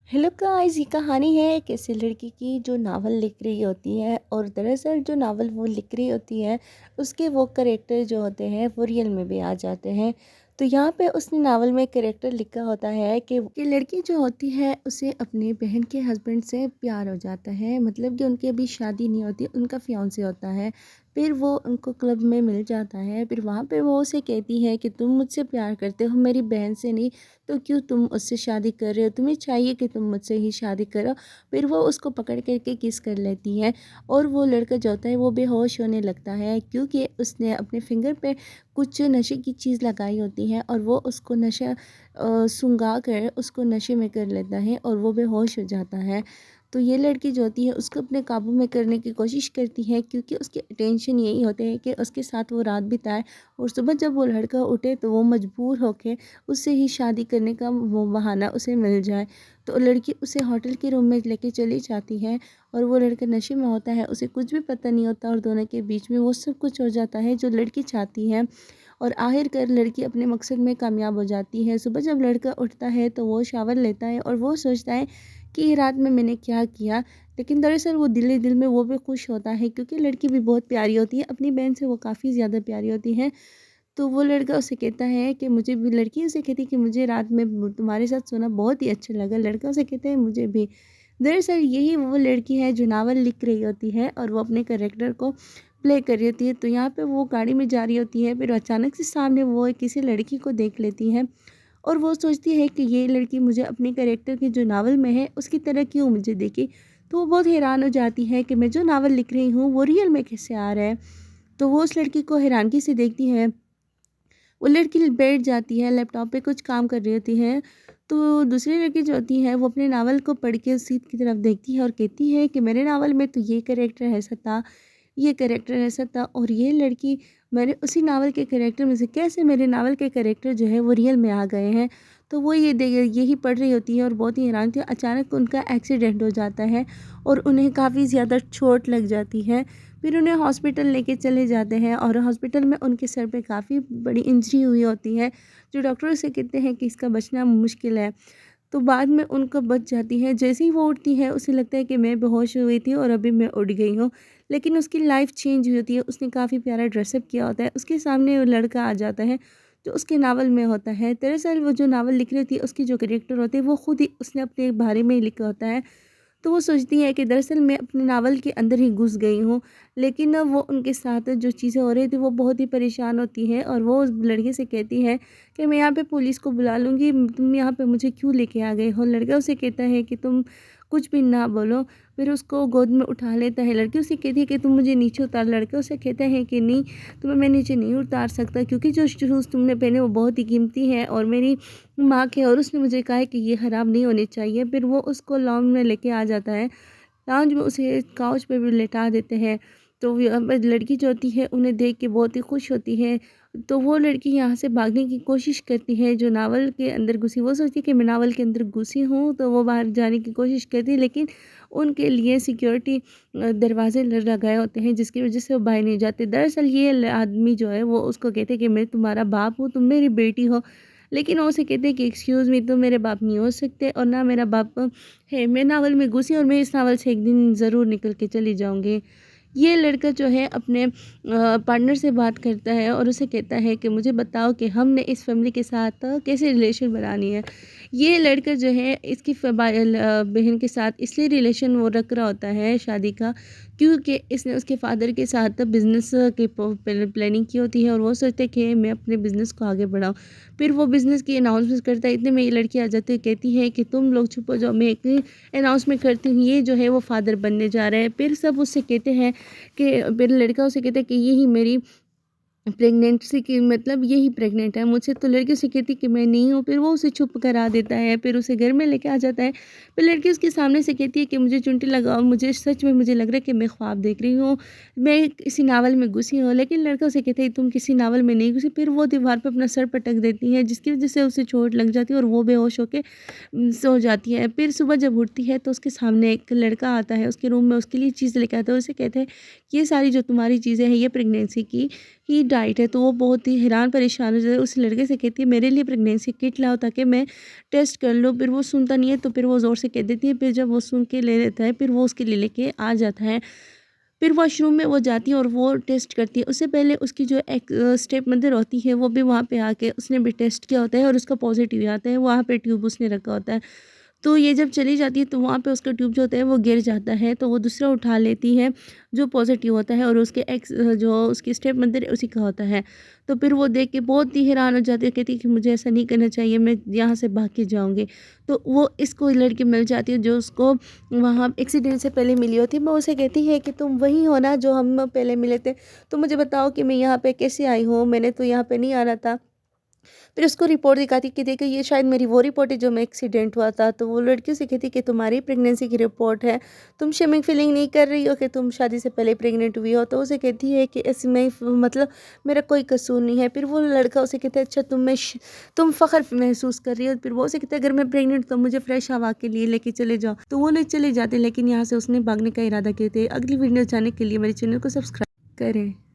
Hello guys, ये कहानी है एक ऐसी लड़की की जो नावल लिख रही होती है। और दरअसल जो नावल वो लिख रही होती है उसके वो करेक्टर जो होते हैं वो रियल में भी आ जाते हैं। तो यहाँ पे उसने नावल में करेक्टर लिखा होता है कि लड़की जो होती है उसे अपनी बहन के हस्बैंड से प्यार हो जाता है, मतलब कि उनकी अभी शादी नहीं होती, उनका फियांसे होता है। फिर वो उनको क्लब में मिल जाता है, फिर वहाँ पे वो उसे कहती है कि तुम मुझसे प्यार करते हो, मेरी बहन से नहीं, तो क्यों तुम उससे शादी कर रहे हो, तुम्हें चाहिए कि तुम मुझसे ही शादी करो। फिर वो उसको पकड़ करके किस कर लेती है और वो लड़का जो होता है वो बेहोश होने लगता है, क्योंकि उसने अपने फिंगर पे कुछ नशे की चीज़ लगाई होती है और वो उसको नशा सूंघा कर उसको नशे में कर लेता है और वो बेहोश हो जाता है। तो ये लड़की जो होती है उसको अपने काबू में करने की कोशिश करती है, क्योंकि उसके टेंशन यही होते हैं कि उसके साथ वो रात बिताए और सुबह जब वो लड़का उठे तो वो मजबूर होकर उससे ही शादी करने का वो बहाना उसे मिल जाए। तो लड़की उसे होटल के रूम में लेके चली जाती है और वो लड़का नशे में होता है, उसे कुछ भी पता नहीं होता और दोनों के बीच में वो सब कुछ हो जाता है जो लड़की चाहती है। और आखिरकार लड़की अपने मकसद में कामयाब हो जाती है। सुबह जब लड़का उठता है तो वो शावर लेता है और वो सोचता है कि ये रात में मैंने क्या किया, लेकिन दरअसल वो दिल ही दिल में वो भी खुश होता है, क्योंकि लड़की भी बहुत प्यारी होती है, अपनी बहन से वो काफ़ी ज़्यादा प्यारी होती है। तो वो लड़का उसे कहता है कि मुझे भी, लड़की उसे कहती है कि मुझे रात में तुम्हारे साथ सोना बहुत ही अच्छा लगा। लड़का उसे कहता है मुझे भी। दरअसल यही वो लड़की है जो नावल लिख रही होती है और वो अपने कैरेक्टर को प्ले कर रही होती है। तो यहाँ पे वो गाड़ी में जा रही होती है, फिर अचानक से सामने वो किसी लड़की को देख लेती है और वो सोचती है कि ये लड़की मुझे अपने कैरेक्टर की जो नावल में है उसकी तरह क्यों मुझे देखी। तो वो बहुत हैरान हो जाती है कि मैं जो नावल लिख रही हूँ वो रियल में कैसे आ रहा है। तो वो उस लड़की को हैरानगी से देखती है। वो लड़की बैठ जाती है, लैपटॉप पे कुछ काम कर रही होती है। तो दूसरी लड़की जो होती है वो अपने नावल को पढ़ के उसी की तरफ देखती है और कहती है कि मेरे नावल में तो ये कैरेक्टर ऐसा था, ये कैरेक्टर ऐसा था, और ये लड़की मैंने उसी नावल के कैरेक्टर में से कैसे मेरे नावल के कैरेक्टर जो है वो रियल में आ गए हैं। तो वो ये देख यही पढ़ रही होती है और बहुत ही हैरान थी। अचानक उनका एक्सीडेंट हो जाता है और उन्हें काफ़ी ज़्यादा चोट लग जाती है। फिर उन्हें हॉस्पिटल लेके चले जाते हैं और हॉस्पिटल में उनके सर पे काफ़ी बड़ी इंजरी हुई होती है, जो डॉक्टर से कहते हैं कि इसका बचना मुश्किल है। तो बाद में उनको बच जाती है। जैसे ही वो उठती है उसे लगता है कि मैं बेहोश हुई थी और अभी मैं उठ गई हूँ, लेकिन उसकी लाइफ चेंज हुई होती है। उसने काफ़ी प्यारा ड्रेसअप किया होता है, उसके सामने वो लड़का आ जाता है जो उसके नावल में होता है। दरअसल वो जो नावल लिख रही होती है उसकी जो कैरेक्टर होते हैं वो खुद ही उसने अपने बारे में ही लिखा होता है। तो वो सोचती है कि दरअसल मैं अपने नावल के अंदर ही घुस गई हूँ, लेकिन ना वो उनके साथ जो चीज़ें हो रही थी वो बहुत ही परेशान होती है और वो उस लड़के से कहती है कि मैं यहाँ पे पुलिस को बुला लूँगी, तुम यहाँ पे मुझे क्यों लेके आ गए हो। लड़का उसे कहता है कि तुम कुछ भी ना बोलो। फिर उसको गोद में उठा लेता है। लड़की उसे कहती है कि तुम मुझे नीचे उतार। लड़का उसे कहता है कि नहीं, तुम्हें मैं नीचे नहीं उतार सकता, क्योंकि जो शूज़ तुमने पहने वो बहुत ही कीमती है और मेरी माँ के, और उसने मुझे कहा है कि ये ख़राब नहीं होने चाहिए। फिर वो उसको लॉन्ग में लेके आ जाता है। लाउंज में उसे काउच पे भी लेटा देते हैं। तो लड़की जो होती है उन्हें देख के बहुत ही खुश होती है। तो वो लड़की यहाँ से भागने की कोशिश करती है जो नावल के अंदर घुसी। वो सोचती है कि मैं नावल के अंदर घुसी हूँ, तो वो बाहर जाने की कोशिश करती है, लेकिन उनके लिए सिक्योरिटी दरवाजे लगाए होते हैं, जिसकी वजह से वो बाहर नहीं जाते। दरअसल ये आदमी जो है वो उसको कहते हैं कि मैं तुम्हारा बाप हूँ, तुम मेरी बेटी हो। लेकिन वो उसे कहते हैं कि एक्सक्यूज़ मी, तुम मेरे बाप नहीं हो सकते और ना मेरा बाप है। मैं नावल में घुसी और मैं इस नावल से एक दिन ज़रूर निकल के चली जाऊँगी। ये लड़का जो है अपने पार्टनर से बात करता है और उसे कहता है कि मुझे बताओ कि हमने इस फैमिली के साथ कैसे रिलेशन बनानी है। ये लड़का जो है इसकी बहन के साथ इसलिए रिलेशन वो रख रहा होता है शादी का, क्योंकि इसने उसके फादर के साथ बिज़नेस की प्लानिंग की होती है और वो सोचते हैं कि मैं अपने बिज़नेस को आगे बढ़ाऊँ। फिर वो बिज़नेस की अनाउंसमेंट करता है, इतने में ये लड़की आ जाती है, कहती है कि तुम लोग चुप हो जाओ, मैं एक अनाउंसमेंट करती हूँ, ये जो है वो फादर बनने जा रहा है। फिर सब उससे कहते हैं कि, फिर लड़का उसे कहता है कि यही मेरी प्रेगनेंसी की, मतलब यही प्रेग्नेंट है मुझसे। तो लड़की उसे कहती कि मैं नहीं हूँ। फिर वो उसे चुप करा देता है, फिर उसे घर में लेके आ जाता है। फिर लड़की उसके सामने से कहती है कि मुझे चुंटी लगाओ, मुझे सच में मुझे लग रहा है कि मैं ख्वाब देख रही हूँ, मैं किसी नावल में घुसी हूँ। लेकिन लड़का उसे कहता है तुम किसी नावल में नहीं घुसी। फिर वो दीवार पर अपना सर पटक देती है, जिसकी वजह से उसे चोट लग जाती है और वो बेहोश होकर सो जाती है। फिर सुबह जब उठती है तो उसके सामने एक लड़का आता है, उसके रूम में उसके लिए चीज़ लेके आता है। उसे कहते हैं ये सारी जो तुम्हारी चीज़ें हैं ये प्रेगनेंसी की ही राइट है। तो वो बहुत ही हैरान परेशान हो जाती है, उस लड़के से कहती है मेरे लिए प्रेगनेंसी किट लाओ ताकि मैं टेस्ट कर लूँ। फिर वो सुनता नहीं है, तो फिर वो ज़ोर से कह देती है। फिर जब वो सुन के ले लेता है, फिर वो उसके लिए लेके आ जाता है। फिर वॉशरूम में वो जाती है और वो टेस्ट करती है। उससे पहले उसकी जो एक स्टेप मदर होती है वो भी वहाँ पे आके उसने भी टेस्ट किया होता है और उसका पॉजिटिव आता है। वहाँ पे ट्यूब उसने रखा होता है। तो ये जब चली जाती है तो वहाँ पे उसका ट्यूब जो होता है वो गिर जाता है, तो वो दूसरा उठा लेती है जो पॉजिटिव होता है, और उसके एक्स जो उसकी स्टेप मदर है उसी का होता है। तो फिर वो देख के बहुत ही हैरान हो जाती है, कहती है कि मुझे ऐसा नहीं करना चाहिए, मैं यहाँ से भाग के जाऊँगी। तो वो इसको लड़की मिल जाती है जो उसको वहाँ एक्सीडेंट से पहले मिली होती है। वो उसे कहती है कि तुम वही हो ना जो हम पहले मिले थे, तो मुझे बताओ कि मैं यहाँ पे कैसे आई हूँ, मैंने तो यहाँ पे नहीं आना था। फिर उसको रिपोर्ट दिखाती कि देखो ये शायद मेरी वो रिपोर्ट है जो मैं एक्सीडेंट हुआ था। तो वो लड़की से कहती कि तुम्हारी प्रेगनेंसी की रिपोर्ट है, तुम शेमिंग फीलिंग नहीं कर रही हो कि तुम शादी से पहले प्रेग्नेंट हुई हो। तो उसे कहती है कि ऐसे में मतलब मेरा कोई कसूर नहीं है। फिर वो लड़का उसे कहता है अच्छा तुम फ़ख्र महसूस कर रही हो। फिर वो उसे कहता है अगर मैं प्रेग्नेंट तो मुझे फ्रेश हवा के लिए लेके चले जाओ। तो वो ले चले जाते, लेकिन यहाँ से उसने भागने का इरादा किया थे। अगली वीडियो जाने के लिए मेरे चैनल को सब्सक्राइब करें।